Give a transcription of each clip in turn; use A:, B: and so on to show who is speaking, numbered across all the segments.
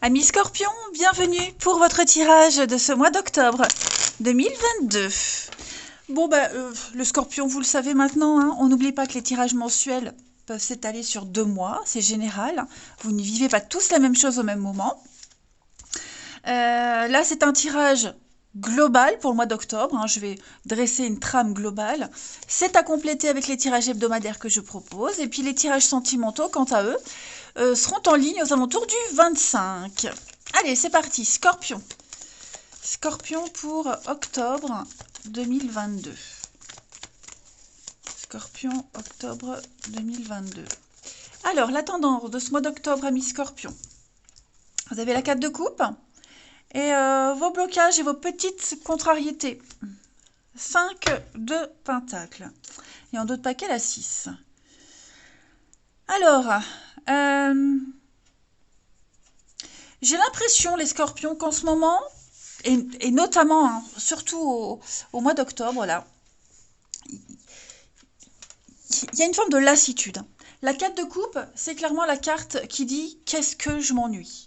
A: Amis Scorpions, bienvenue pour votre tirage de ce mois d'octobre 2022. Bon, le Scorpion, vous le savez maintenant, hein, on n'oublie pas que les tirages mensuels peuvent s'étaler sur 2 mois, c'est général. Vous ne vivez pas tous la même chose au même moment. Là, c'est un tirage global pour le mois d'octobre. Hein, je vais dresser une trame globale. C'est à compléter avec les tirages hebdomadaires que je propose. Et puis les tirages sentimentaux, quant à eux, seront en ligne aux alentours du 25. Allez, c'est parti. Scorpion. Scorpion pour octobre 2022. Scorpion, octobre 2022. Alors, la tendance de ce mois d'octobre, amis Scorpion. Vous avez la 4 de coupe et vos blocages et vos petites contrariétés. 5 de pentacle. Et en d'autres paquets, la 6. Alors, j'ai l'impression, les Scorpions, qu'en ce moment, et notamment, hein, surtout au mois d'octobre, là, il y a une forme de lassitude. La 4 de coupe, c'est clairement la carte qui dit « Qu'est-ce que je m'ennuie ?»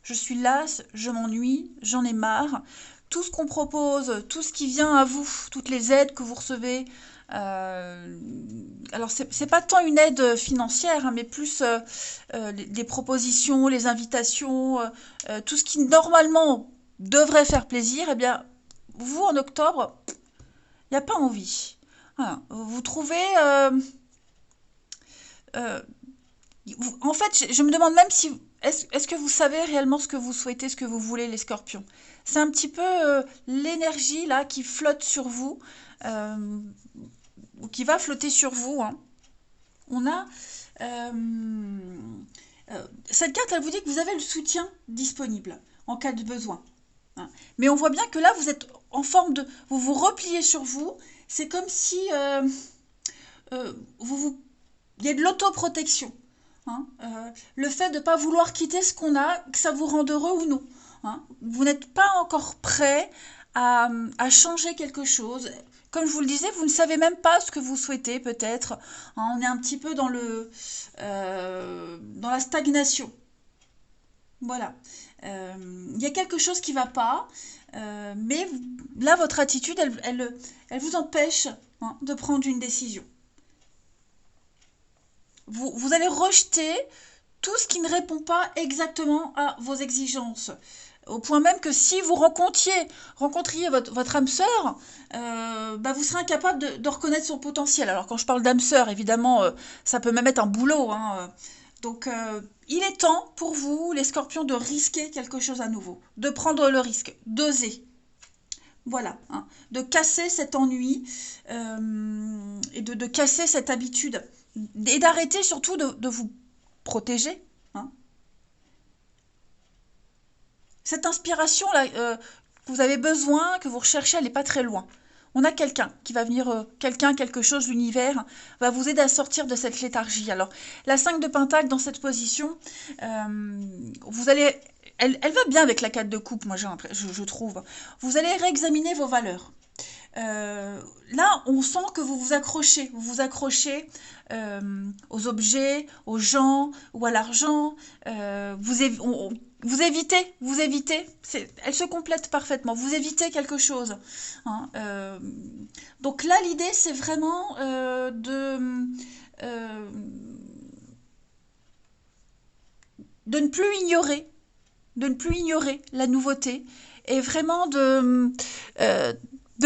A: Je suis lasse, je m'ennuie, j'en ai marre. Tout ce qu'on propose, tout ce qui vient à vous, toutes les aides que vous recevez, alors c'est pas tant une aide financière, hein, mais plus les propositions, les invitations, tout ce qui normalement devrait faire plaisir, eh bien, vous en octobre, il n'y a pas envie. Voilà. Vous trouvez... en fait, je me demande même si... Est-ce que vous savez réellement ce que vous souhaitez, ce que vous voulez, les Scorpions? C'est un petit peu l'énergie là qui flotte sur vous, ou qui va flotter sur vous. Hein. On a... cette carte, elle vous dit que vous avez le soutien disponible en cas de besoin. Hein. Mais on voit bien que là, vous êtes en forme de... Vous vous repliez sur vous. C'est comme si il y a de l'autoprotection. Hein, le fait de ne pas vouloir quitter ce qu'on a, que ça vous rende heureux ou non. Hein. Vous n'êtes pas encore prêt à changer quelque chose. Comme je vous le disais, vous ne savez même pas ce que vous souhaitez peut-être. Hein, on est un petit peu dans la stagnation. Voilà. Il y a quelque chose qui ne va pas, mais là, votre attitude, elle vous empêche, hein, de prendre une décision. Vous allez rejeter tout ce qui ne répond pas exactement à vos exigences. Au point même que si vous rencontriez votre âme sœur, vous serez incapable de reconnaître son potentiel. Alors quand je parle d'âme sœur, évidemment, ça peut même être un boulot. Hein. Donc il est temps pour vous, les Scorpions, de risquer quelque chose à nouveau, de prendre le risque, d'oser. Voilà, hein, de casser cet ennui et de casser cette habitude. Et d'arrêter surtout de vous protéger. Hein. Cette inspiration-là que vous avez besoin, que vous recherchez, elle n'est pas très loin. On a quelqu'un qui va venir, quelque chose, l'univers, va vous aider à sortir de cette léthargie. Alors, la 5 de Pentacle dans cette position, vous allez... Elle va bien avec la 4 de coupe, moi je trouve. Vous allez réexaminer vos valeurs. Là, on sent que vous vous accrochez. Vous vous accrochez aux objets, aux gens ou à l'argent. Vous évitez. Elle se complète parfaitement. Vous évitez quelque chose. Hein, donc là, l'idée, c'est vraiment de ne plus ignorer. De ne plus ignorer la nouveauté et vraiment de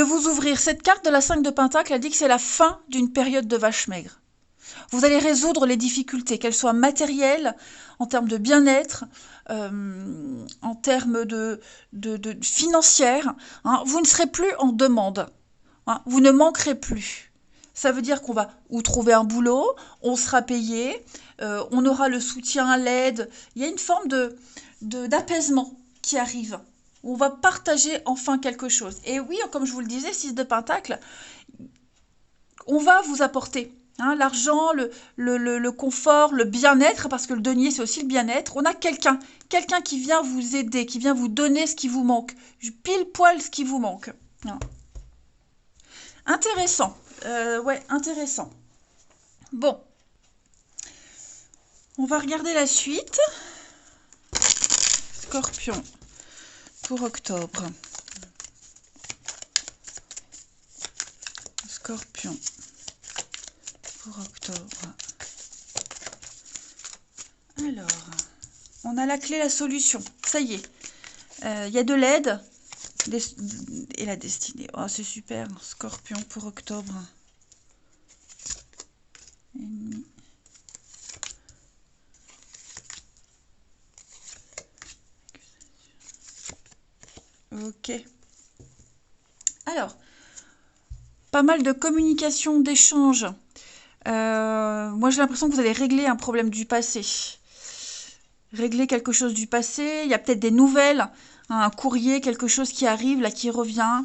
A: vous ouvrir. Cette carte de la 5 de Pentacle, elle dit que c'est la fin d'une période de vache maigre. Vous allez résoudre les difficultés, qu'elles soient matérielles, en termes de bien-être, en termes de financière. Hein. Vous ne serez plus en demande. Hein. Vous ne manquerez plus. Ça veut dire qu'on va ou trouver un boulot, on sera payé, on aura le soutien, l'aide. Il y a une forme d'apaisement qui arrive. On va partager enfin quelque chose. Et oui, comme je vous le disais, 6 de Pentacle, on va vous apporter hein, l'argent, le confort, le bien-être, parce que le denier, c'est aussi le bien-être. On a quelqu'un qui vient vous aider, qui vient vous donner ce qui vous manque, pile poil ce qui vous manque. Hein. Intéressant. Ouais, intéressant. Bon. On va regarder la suite. Scorpion pour octobre. Scorpion pour octobre. Alors, on a la clé, la solution. Ça y est. Il y a de l'aide et la destinée. Oh, c'est super. Scorpion pour octobre. Ennemi. Ok. Alors, pas mal de communication, d'échange. Moi, j'ai l'impression que vous allez régler un problème du passé. Régler quelque chose du passé. Il y a peut-être des nouvelles, hein, un courrier, quelque chose qui arrive, là, qui revient.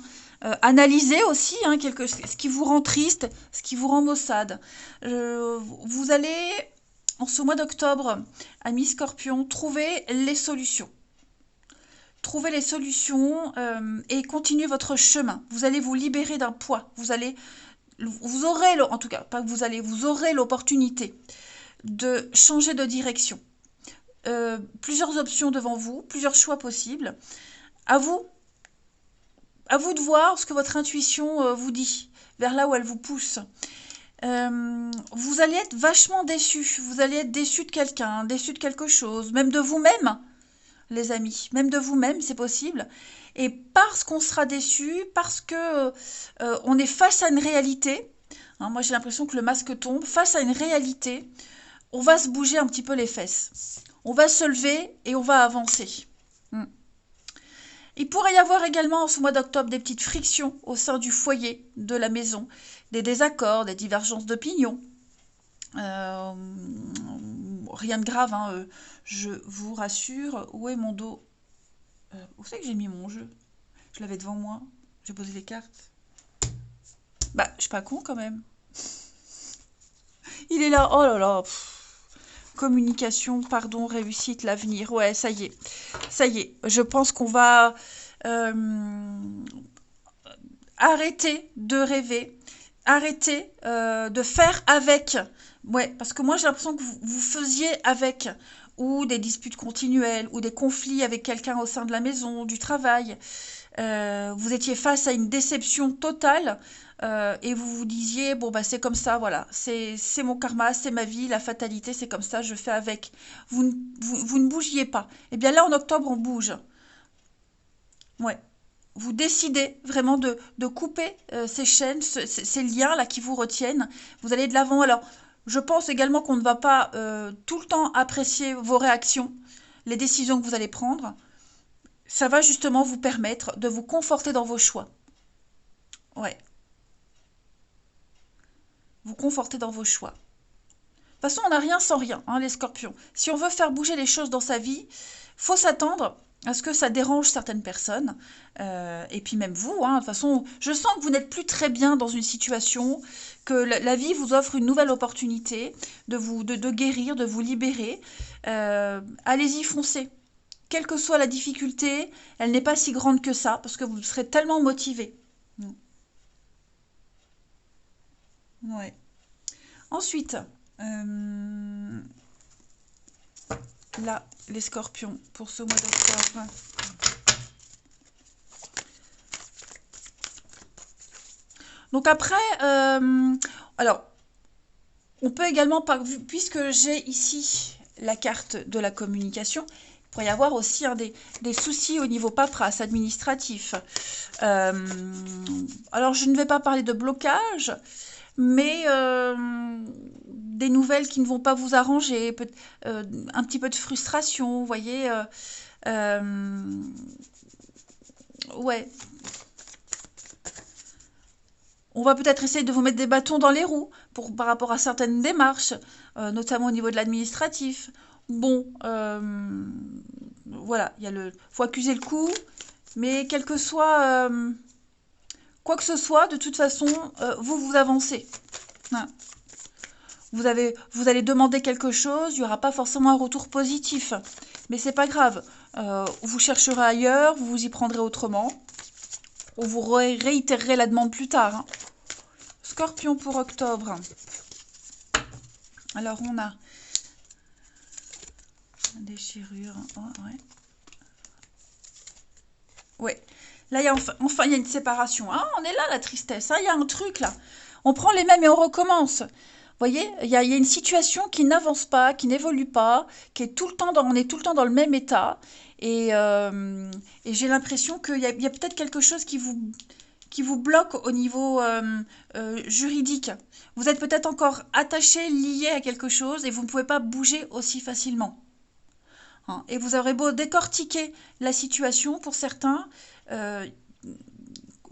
A: Analysez aussi ce qui vous rend triste, ce qui vous rend maussade. Vous allez, en ce mois d'octobre, amis Scorpion, trouver les solutions. Trouvez les solutions et continuez votre chemin. Vous allez vous libérer d'un poids. Vous aurez, en tout cas, pas que vous aurez l'opportunité de changer de direction. Plusieurs options devant vous, plusieurs choix possibles. À vous de voir ce que votre intuition vous dit, vers là où elle vous pousse. Vous allez être vachement déçu. Vous allez être déçu de quelqu'un, déçu de quelque chose, même de vous-même. Les amis, même de vous-même, c'est possible. Et parce qu'on sera déçu, parce que on est face à une réalité, hein, moi j'ai l'impression que le masque tombe, face à une réalité, on va se bouger un petit peu les fesses. On va se lever et on va avancer. Il pourrait y avoir également en ce mois d'octobre des petites frictions au sein du foyer de la maison, des désaccords, des divergences d'opinion. Rien de grave, hein, je vous rassure. Où est mon dos? Où c'est que j'ai mis mon jeu? Je l'avais devant moi. J'ai posé les cartes. Bah, je suis pas con quand même. Il est là. Oh là là. Communication, pardon, réussite, l'avenir. Ouais, ça y est. Ça y est. Je pense qu'on va arrêter de rêver. Arrêter de faire avec. Ouais, parce que moi j'ai l'impression que vous faisiez avec, ou des disputes continuelles, ou des conflits avec quelqu'un au sein de la maison, du travail. Vous étiez face à une déception totale et vous vous disiez, bon bah c'est comme ça, voilà, c'est mon karma, c'est ma vie, la fatalité, c'est comme ça, je fais avec. Vous ne bougiez pas. Et bien là en octobre on bouge. Ouais. Vous décidez vraiment de couper ces chaînes, ces liens-là qui vous retiennent. Vous allez de l'avant. Alors, je pense également qu'on ne va pas tout le temps apprécier vos réactions, les décisions que vous allez prendre. Ça va justement vous permettre de vous conforter dans vos choix. Ouais, vous conforter dans vos choix. De toute façon, on n'a rien sans rien, hein, les scorpions. Si on veut faire bouger les choses dans sa vie, faut s'attendre à ce que ça dérange certaines personnes. Et puis même vous, hein, de toute façon, je sens que vous n'êtes plus très bien dans une situation, que la vie vous offre une nouvelle opportunité de guérir, de vous libérer. Allez-y, foncez. Quelle que soit la difficulté, elle n'est pas si grande que ça, parce que vous serez tellement motivé. Ouais. Ensuite, là, les scorpions, pour ce mois d'octobre. Donc après, alors, on peut également, puisque j'ai ici la carte de la communication, il pourrait y avoir aussi des soucis au niveau paperasse administratif. Alors, je ne vais pas parler de blocage, mais des nouvelles qui ne vont pas vous arranger, un petit peu de frustration, vous voyez. Ouais. On va peut-être essayer de vous mettre des bâtons dans les roues par rapport à certaines démarches, notamment au niveau de l'administratif. Bon, voilà, faut accuser le coup, mais quoi que ce soit, de toute façon, vous avancez. Voilà. Vous allez demander quelque chose, il n'y aura pas forcément un retour positif, mais c'est pas grave. Vous chercherez ailleurs, vous vous y prendrez autrement, ou vous réitérerez la demande plus tard. Hein. Scorpion pour octobre. Alors on a déchirure, oh, ouais. Ouais. Là, il y a enfin, il y a une séparation. Ah, on est là, la tristesse. Ah, il y a un truc là. On prend les mêmes et on recommence. Vous voyez, il y a une situation qui n'avance pas, qui n'évolue pas, qui est tout le temps on est tout le temps dans le même état. Et, euh, et j'ai l'impression qu'il y a peut-être quelque chose qui vous bloque au niveau juridique. Vous êtes peut-être encore attaché, lié à quelque chose et vous ne pouvez pas bouger aussi facilement. Hein. Et vous aurez beau décortiquer la situation pour certains, euh,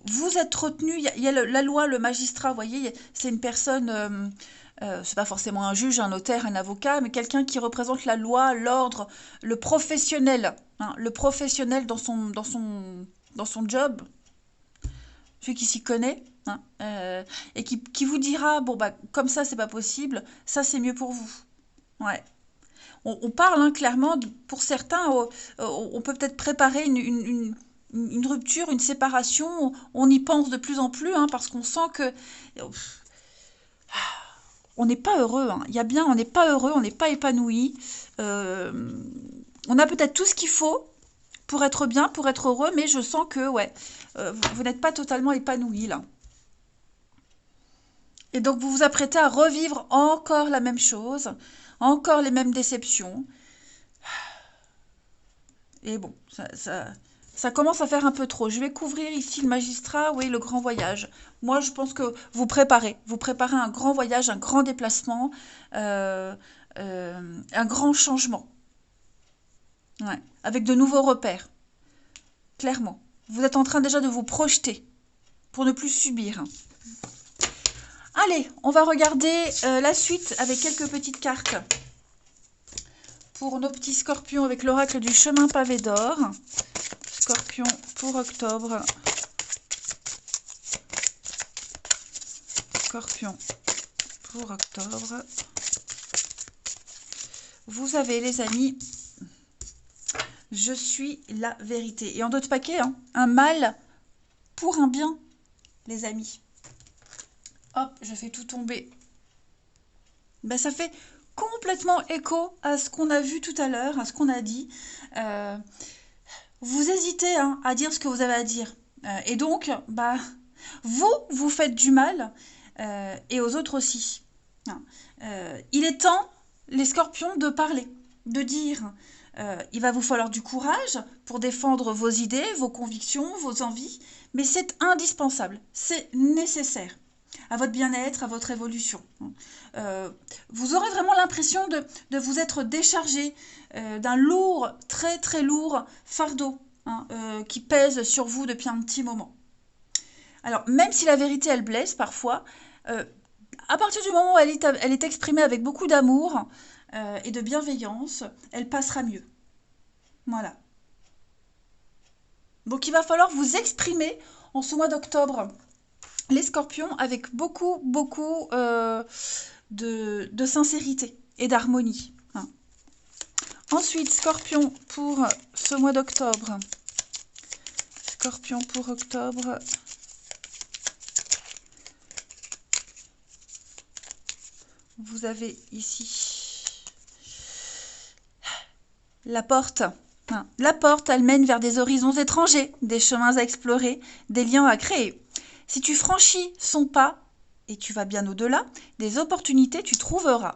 A: vous êtes retenu, il y a la loi, le magistrat, vous voyez, c'est une personne, c'est pas forcément un juge, un notaire, un avocat, mais quelqu'un qui représente la loi, l'ordre, le professionnel, hein, le professionnel dans son job, celui qui s'y connaît, hein, et qui vous dira, bon, bah, comme ça, c'est pas possible, ça, c'est mieux pour vous. Ouais. On parle hein, clairement, pour certains, on peut peut-être préparer une rupture, une séparation. On y pense de plus en plus hein, parce qu'on sent que on n'est pas heureux. Hein. Il y a bien, on n'est pas heureux, on n'est pas épanoui. Euh, on a peut-être tout ce qu'il faut pour être bien, pour être heureux, mais je sens que ouais, vous n'êtes pas totalement épanoui là. Et donc vous vous apprêtez à revivre encore la même chose, encore les mêmes déceptions. Et bon, ça commence à faire un peu trop. Je vais couvrir ici le magistrat, oui, le grand voyage. Moi, je pense que vous préparez un grand voyage, un grand déplacement, euh, un grand changement, ouais, avec de nouveaux repères, clairement. Vous êtes en train déjà de vous projeter pour ne plus subir. Allez, on va regarder la suite avec quelques petites cartes pour nos petits scorpions avec l'oracle du chemin pavé d'or. Scorpion pour octobre. Scorpion pour octobre. Vous avez, les amis, je suis la vérité. Et en d'autres paquets, hein, un mal pour un bien, les amis. Hop, je fais tout tomber. Ben, ça fait complètement écho à ce qu'on a vu tout à l'heure, à ce qu'on a dit. Euh, vous hésitez hein, à dire ce que vous avez à dire. Et donc, bah, vous faites du mal et aux autres aussi. Hein. Il est temps, les scorpions, de parler, de dire. Il va vous falloir du courage pour défendre vos idées, vos convictions, vos envies, mais c'est indispensable, c'est nécessaire à votre bien-être, à votre évolution. Vous aurez vraiment l'impression de vous être déchargé d'un lourd, très très lourd fardeau hein, qui pèse sur vous depuis un petit moment. Alors, même si la vérité, elle blesse parfois, euh, à partir du moment où elle est exprimée avec beaucoup d'amour et de bienveillance, elle passera mieux. Voilà. Donc, il va falloir vous exprimer en ce mois d'octobre, les scorpions, avec beaucoup, beaucoup de sincérité et d'harmonie. Hein. Ensuite, scorpion pour ce mois d'octobre. Scorpion pour octobre. Vous avez ici la porte. Hein. La porte, elle mène vers des horizons étrangers, des chemins à explorer, des liens à créer. Si tu franchis son pas, et tu vas bien au-delà, des opportunités tu trouveras.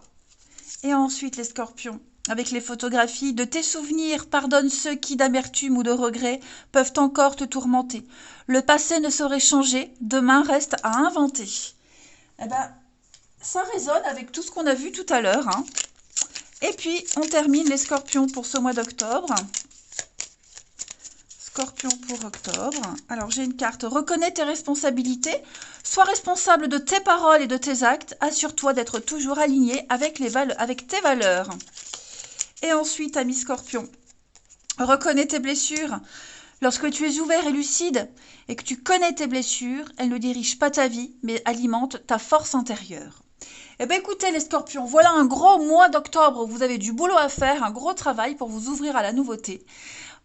A: Et ensuite, les scorpions, avec les photographies de tes souvenirs, pardonne ceux qui, d'amertume ou de regret, peuvent encore te tourmenter. Le passé ne saurait changer, demain reste à inventer. Eh ben, ça résonne avec tout ce qu'on a vu tout à l'heure. Hein. Et puis, on termine les scorpions pour ce mois d'octobre. Scorpion pour octobre. Alors, j'ai une carte. Reconnais tes responsabilités. Sois responsable de tes paroles et de tes actes. Assure-toi d'être toujours aligné avec tes valeurs. Et ensuite, ami Scorpion, reconnais tes blessures. Lorsque tu es ouvert et lucide et que tu connais tes blessures, elles ne dirigent pas ta vie, mais alimentent ta force intérieure. Eh bien écoutez les scorpions, voilà un gros mois d'octobre où vous avez du boulot à faire, un gros travail pour vous ouvrir à la nouveauté.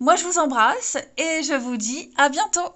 A: Moi je vous embrasse et je vous dis à bientôt.